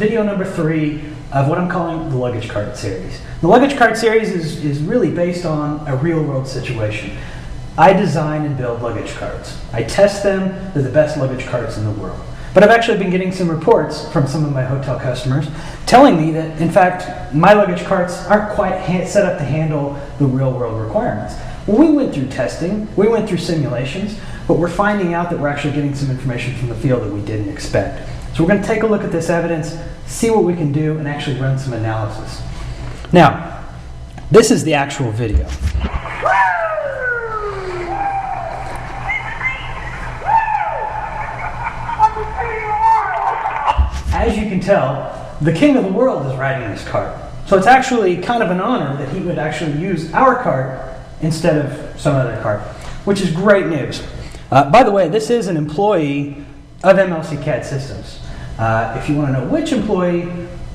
video number 3 of what I'm calling the Luggage Cart series. The Luggage Cart series is really based on a real-world situation. I design and build luggage carts. I test them. They're the best luggage carts in the world. But I've actually been getting some reports from some of my hotel customers telling me that, in fact, my luggage carts aren't quite set up to handle the real-world requirements. Well, we went through testing, we went through simulations, but we're finding out that we're actually getting some information from the field that we didn't expect. So we're going to take a look at this evidence, see what we can do, and actually run some analysis. Now, this is the actual video. As you can tell, the king of the world is riding this cart. So it's actually kind of an honor that he would actually use our cart instead of some other cart, which is great news. By the way, this is an employee of MLC CAD Systems. If you want to know which employee,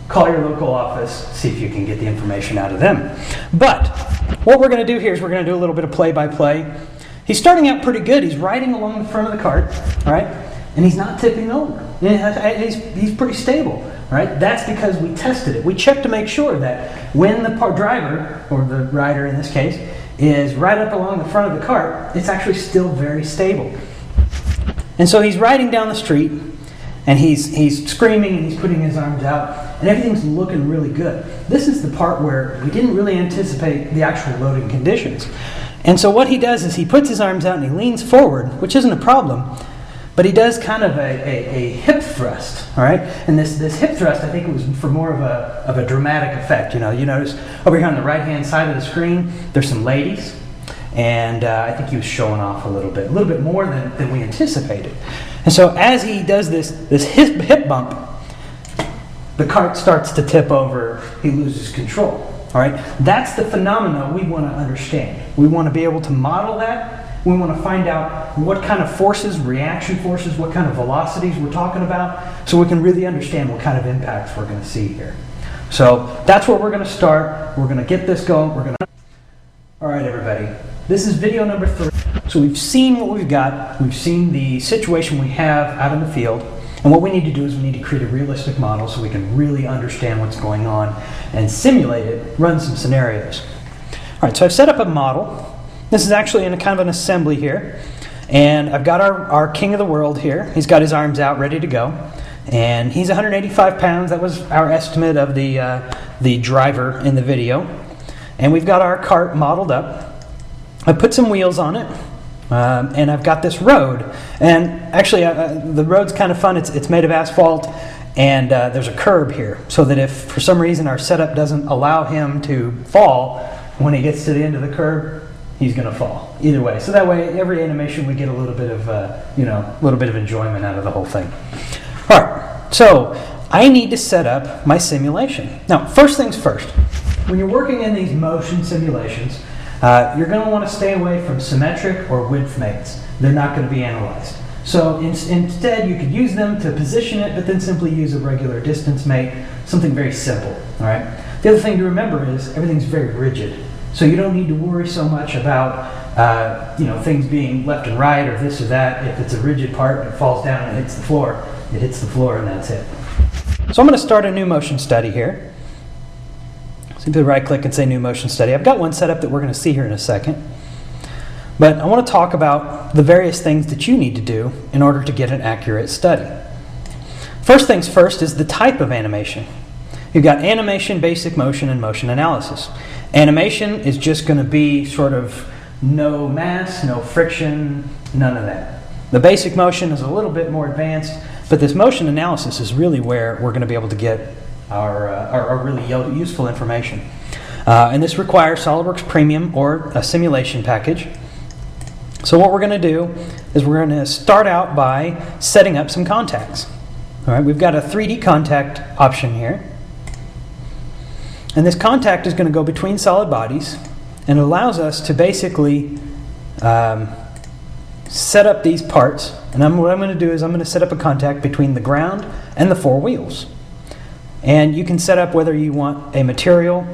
call your local office, see if you can get the information out of them. But what we're going to do here is we're going to do a little bit of play-by-play. He's starting out pretty good. He's riding along the front of the cart, all right? And he's not tipping over. He's pretty stable, right? That's because we tested it. We checked to make sure that when the driver, or the rider in this case, is right up along the front of the cart, it's actually still very stable. And so he's riding down the street, and he's screaming, and he's putting his arms out, and everything's looking really good. This is the part where we didn't really anticipate the actual loading conditions. And so what he does is he puts his arms out and he leans forward, which isn't a problem, but he does kind of a hip thrust, all right? And this hip thrust, I think it was for more of a dramatic effect. You notice over here on the right-hand side of the screen, there's some ladies, and I think he was showing off a little bit more than we anticipated. And so as he does this hip bump, the cart starts to tip over, he loses control, all right? That's the phenomena we want to understand. We want to be able to model that. We want to find out what kind of forces, reaction forces, what kind of velocities we're talking about, so we can really understand what kind of impacts we're going to see here. So that's where we're going to start. We're going to get this going. All right, everybody. This is video number 3. So we've seen what we've got. We've seen the situation we have out in the field. And what we need to do is we need to create a realistic model so we can really understand what's going on and simulate it, run some scenarios. All right, so I've set up a model. This is actually in a kind of an assembly here. And I've got our king of the world here. He's got his arms out ready to go. And he's 185 pounds. That was our estimate of the driver in the video. And we've got our cart modeled up. I put some wheels on it. And I've got this road. And actually, the road's kind of fun. It's made of asphalt. And there's a curb here. So that if for some reason our setup doesn't allow him to fall, when he gets to the end of the curb, he's going to fall. Either way. So that way, every animation we get a little bit of enjoyment out of the whole thing. All right. So I need to set up my simulation. Now, first things first. When you're working in these motion simulations, you're going to want to stay away from symmetric or width mates. They're not going to be analyzed. So instead, you could use them to position it, but then simply use a regular distance mate, something very simple. All right. The other thing to remember is everything's very rigid. So you don't need to worry so much about things being left and right or this or that. If it's a rigid part and it falls down and hits the floor, it hits the floor and that's it. So I'm going to start a new motion study here. Simply right-click and say New Motion Study. I've got one set up that we're going to see here in a second. But I want to talk about the various things that you need to do in order to get an accurate study. First things first is the type of animation. You've got animation, basic motion, and motion analysis. Animation is just going to be sort of no mass, no friction, none of that. The basic motion is a little bit more advanced, but this motion analysis is really where we're going to be able to get our really useful information. And this requires SOLIDWORKS Premium or a simulation package. So what we're going to do is we're going to start out by setting up some contacts. All right, we've got a 3D contact option here. And this contact is going to go between solid bodies, and it allows us to basically set up these parts. And what I'm going to do is I'm going to set up a contact between the ground and the 4 wheels. And you can set up whether you want a material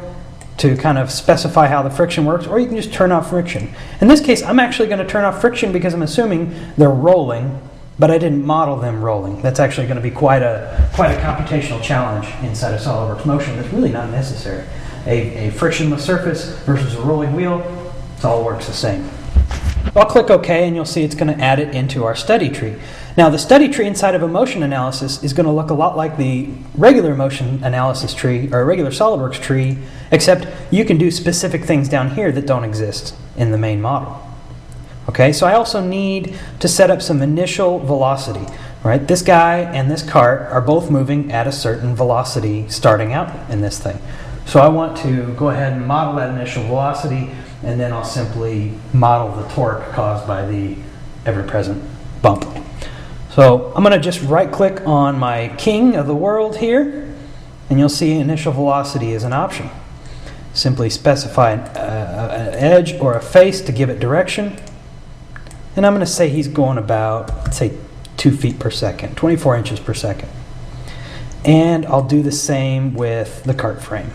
to kind of specify how the friction works, or you can just turn off friction. In this case, I'm actually going to turn off friction because I'm assuming they're rolling but I didn't model them rolling. That's actually going to be quite a computational challenge inside of SOLIDWORKS Motion that's really not necessary. A frictionless surface versus a rolling wheel, it all works the same. I'll click OK, and you'll see it's going to add it into our study tree. Now, the study tree inside of a motion analysis is going to look a lot like the regular motion analysis tree, or a regular SOLIDWORKS tree, except you can do specific things down here that don't exist in the main model. Okay, so I also need to set up some initial velocity. Right? This guy and this cart are both moving at a certain velocity starting out in this thing. So I want to go ahead and model that initial velocity, and then I'll simply model the torque caused by the ever-present bump. So I'm going to just right-click on my king of the world here, and you'll see initial velocity is an option. Simply specify an edge or a face to give it direction. And I'm going to say he's going about, let's say, 2 feet per second, 24 inches per second. And I'll do the same with the cart frame.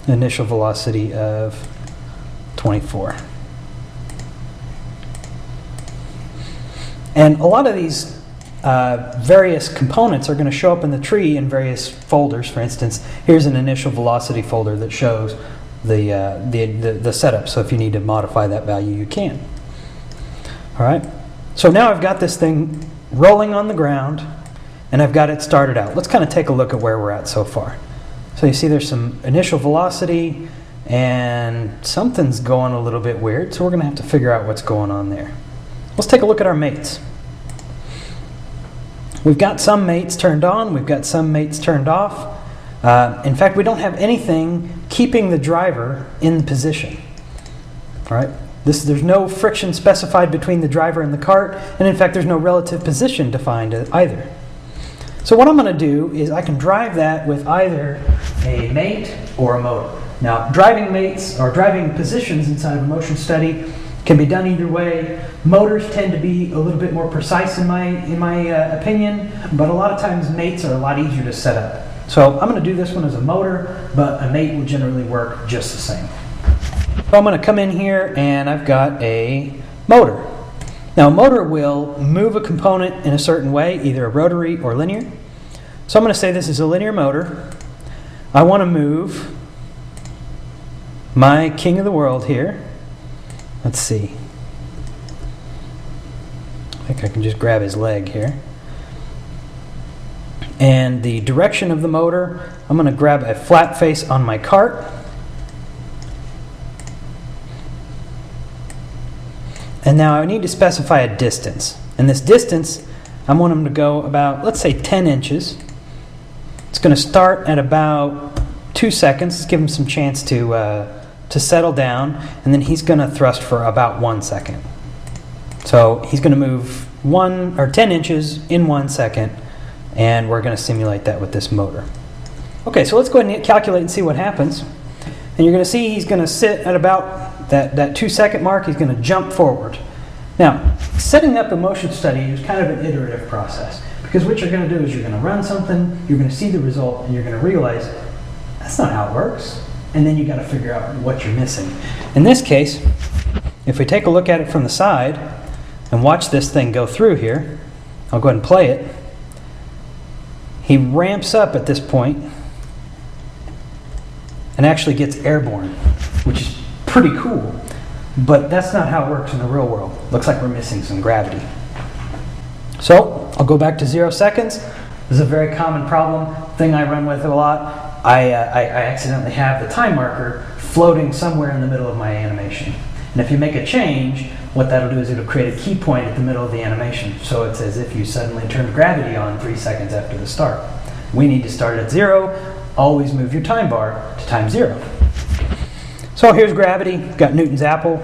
Initial velocity of 24. And a lot of these various components are going to show up in the tree in various folders. For instance, here's an initial velocity folder that shows the setup. So if you need to modify that value, you can. All right. So now I've got this thing rolling on the ground, and I've got it started out. Let's kind of take a look at where we're at so far. So you see there's some initial velocity, and something's going a little bit weird, so we're going to have to figure out what's going on there. Let's take a look at our mates. We've got some mates turned on, we've got some mates turned off. In fact, we don't have anything keeping the driver in position. All right? There's no friction specified between the driver and the cart, and in fact there's no relative position defined either. So what I'm going to do is I can drive that with either a mate or a motor. Now, driving mates or driving positions inside of a motion study can be done either way. Motors tend to be a little bit more precise in my opinion, but a lot of times mates are a lot easier to set up. So I'm going to do this one as a motor, but a mate will generally work just the same. So I'm going to come in here and I've got a motor. Now, a motor will move a component in a certain way, either a rotary or linear. So I'm going to say this is a linear motor. I want to move my king of the world here. Let's see. I think I can just grab his leg here. And the direction of the motor, I'm going to grab a flat face on my cart. And now I need to specify a distance. And this distance, I want him to go about, let's say, 10 inches. It's going to start at about 2 seconds. Let's give him some chance to settle down. And then he's going to thrust for about 1 second. So he's going to move 10 inches in 1 second. And we're going to simulate that with this motor. Okay, so let's go ahead and calculate and see what happens. And you're going to see he's going to sit at about that 2 second mark. He's going to jump forward. Now, setting up a motion study is kind of an iterative process, because what you're going to do is you're going to run something, you're going to see the result, and you're going to realize that's not how it works. And then you got to figure out what you're missing. In this case, if we take a look at it from the side and watch this thing go through here, I'll go ahead and play it. He ramps up at this point and actually gets airborne, which is pretty cool. But that's not how it works in the real world. Looks like we're missing some gravity. So I'll go back to 0 seconds. This is a very common problem, thing I run with a lot. I accidentally have the time marker floating somewhere in the middle of my animation. And if you make a change, what that'll do is it'll create a key point at the middle of the animation. So it's as if you suddenly turned gravity on 3 seconds after the start. We need to start at 0. Always move your time bar to time 0. So here's gravity. Got Newton's apple.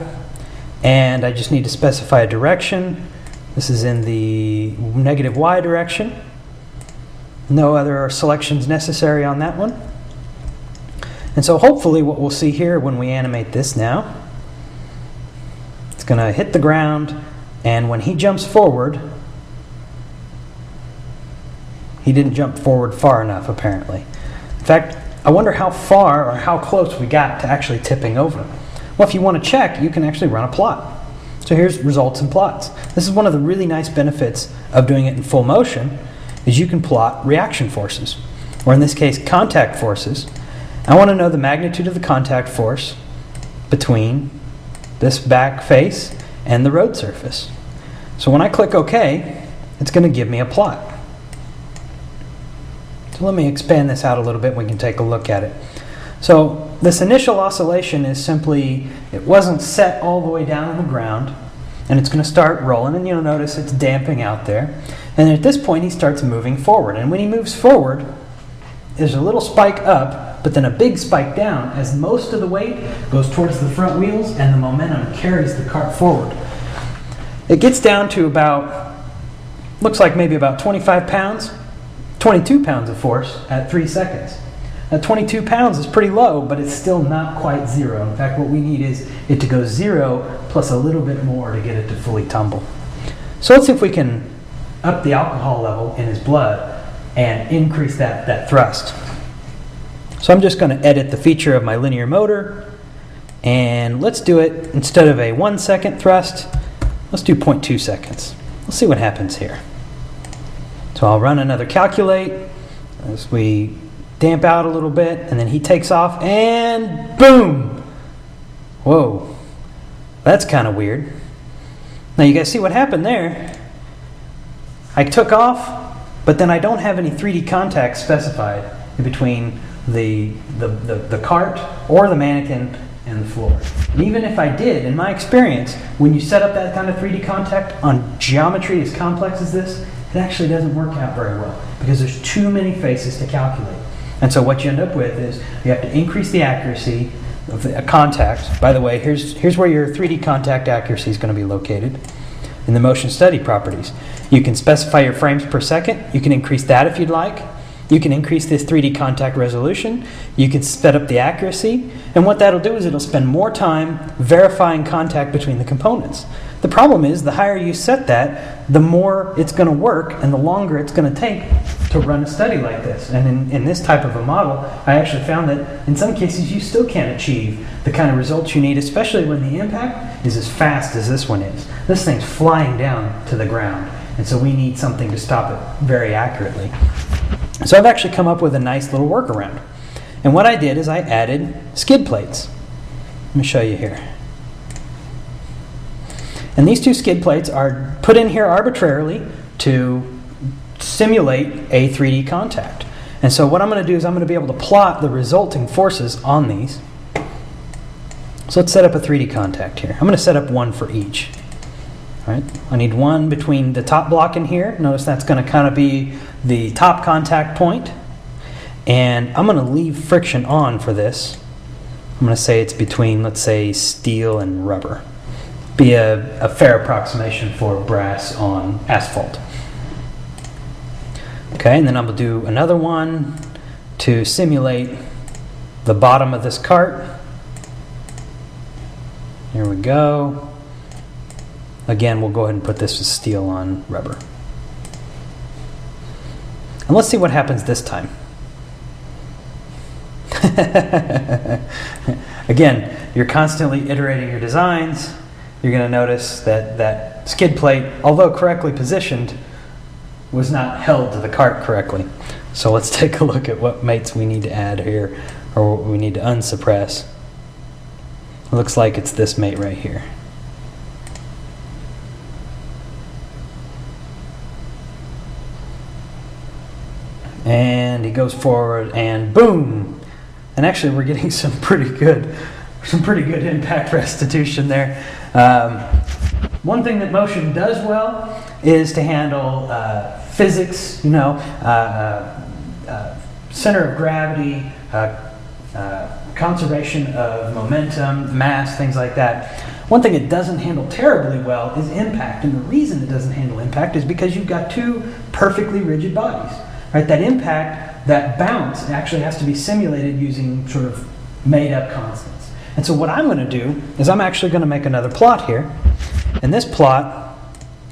And I just need to specify a direction. This is in the negative y direction. No other selections necessary on that one. And so hopefully what we'll see here when we animate this now, it's going to hit the ground, and when he jumps forward, he didn't jump forward far enough apparently. In fact, I wonder how far or how close we got to actually tipping over. Well, if you want to check, you can actually run a plot. So here's results and plots. This is one of the really nice benefits of doing it in full motion, is you can plot reaction forces, or in this case, contact forces. I want to know the magnitude of the contact force between this back face and the road surface. So when I click OK, it's going to give me a plot. So let me expand this out a little bit and we can take a look at it. So this initial oscillation is simply, it wasn't set all the way down on the ground, and it's going to start rolling, and you'll notice it's damping out there. And at this point he starts moving forward, and when he moves forward, there's a little spike up, but then a big spike down as most of the weight goes towards the front wheels and the momentum carries the cart forward. It gets down to about, looks like maybe about 25 pounds, 22 pounds of force at 3 seconds. Now 22 pounds is pretty low, but it's still not quite zero. In fact, what we need is it to go 0 plus a little bit more to get it to fully tumble. So let's see if we can up the alcohol level in his blood and increase that thrust. So I'm just going to edit the feature of my linear motor, and let's do it, instead of a 1 second thrust, let's do 0.2 seconds. Let's see what happens here. So I'll run another calculate as we damp out a little bit, and then he takes off, and boom! Whoa, that's kind of weird. Now you guys see what happened there? I took off, but then I don't have any 3D contacts specified in between the cart or the mannequin and the floor. And even if I did, in my experience, when you set up that kind of 3D contact on geometry as complex as this, it actually doesn't work out very well because there's too many faces to calculate. And so what you end up with is you have to increase the accuracy of the contact. By the way, here's where your 3D contact accuracy is going to be located in the motion study properties. You can specify your frames per second. You can increase that if you'd like. You can increase this 3D contact resolution. You can sped up the accuracy. And what that'll do is it'll spend more time verifying contact between the components. The problem is the higher you set that, the more it's going to work and the longer it's going to take to run a study like this. And in this type of a model, I actually found that in some cases you still can't achieve the kind of results you need, especially when the impact is as fast as this one is. This thing's flying down to the ground, and so we need something to stop it very accurately. So I've actually come up with a nice little workaround. And what I did is I added skid plates. Let me show you here. And these two skid plates are put in here arbitrarily to simulate a 3D contact. And so what I'm going to do is I'm going to be able to plot the resulting forces on these. So let's set up a 3D contact here. I'm going to set up one for each. All right. I need one between the top block in here. Notice that's going to kind of be the top contact point. And I'm going to leave friction on for this. I'm going to say it's between, let's say, steel and rubber. Be a fair approximation for brass on asphalt. Okay, and then I'm going to do another one to simulate the bottom of this cart. Here we go. Again, we'll go ahead and put this with steel on rubber. And let's see what happens this time. Again, you're constantly iterating your designs. You're going to notice that that skid plate, although correctly positioned, was not held to the cart correctly. So let's take a look at what mates we need to add here, or what we need to unsuppress. It looks like it's this mate right here. And he goes forward, and boom! And actually, we're getting some pretty good impact restitution there. One thing that motion does well is to handle physics, center of gravity, conservation of momentum, mass, things like that. One thing it doesn't handle terribly well is impact, and the reason it doesn't handle impact is because you've got two perfectly rigid bodies. Right? That impact, that bounce, actually has to be simulated using sort of made-up constants. And so what I'm going to do is I'm actually going to make another plot here, and this plot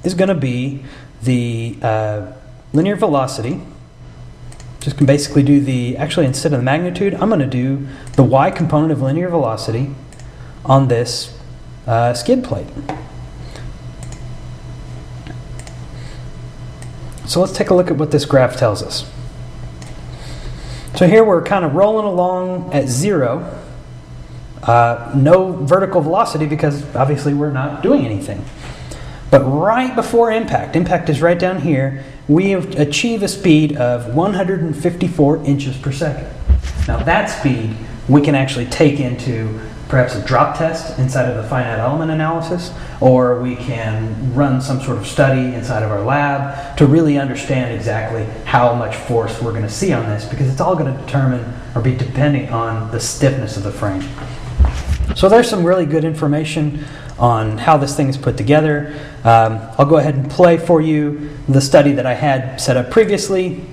is going to be the linear velocity. Just can basically do actually instead of the magnitude, I'm going to do the y component of linear velocity on this skid plate. So let's take a look at what this graph tells us. So here we're kind of rolling along at 0. No vertical velocity because obviously we're not doing anything. But right before impact is right down here, we achieve a speed of 154 inches per second. Now that speed we can actually take into perhaps a drop test inside of the finite element analysis, or we can run some sort of study inside of our lab to really understand exactly how much force we're going to see on this, because it's all going to determine or be depending on the stiffness of the frame. So there's some really good information on how this thing is put together. I'll go ahead and play for you the study that I had set up previously.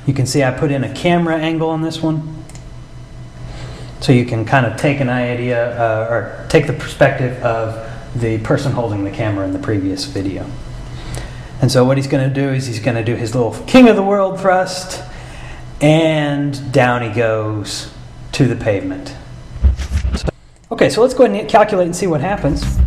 You can see I put in a camera angle on this one. So you can kind of take an idea, or take the perspective of the person holding the camera in the previous video. And so what he's going to do is he's going to do his little king of the world thrust, and down he goes to the pavement. Okay, so let's go ahead and calculate and see what happens.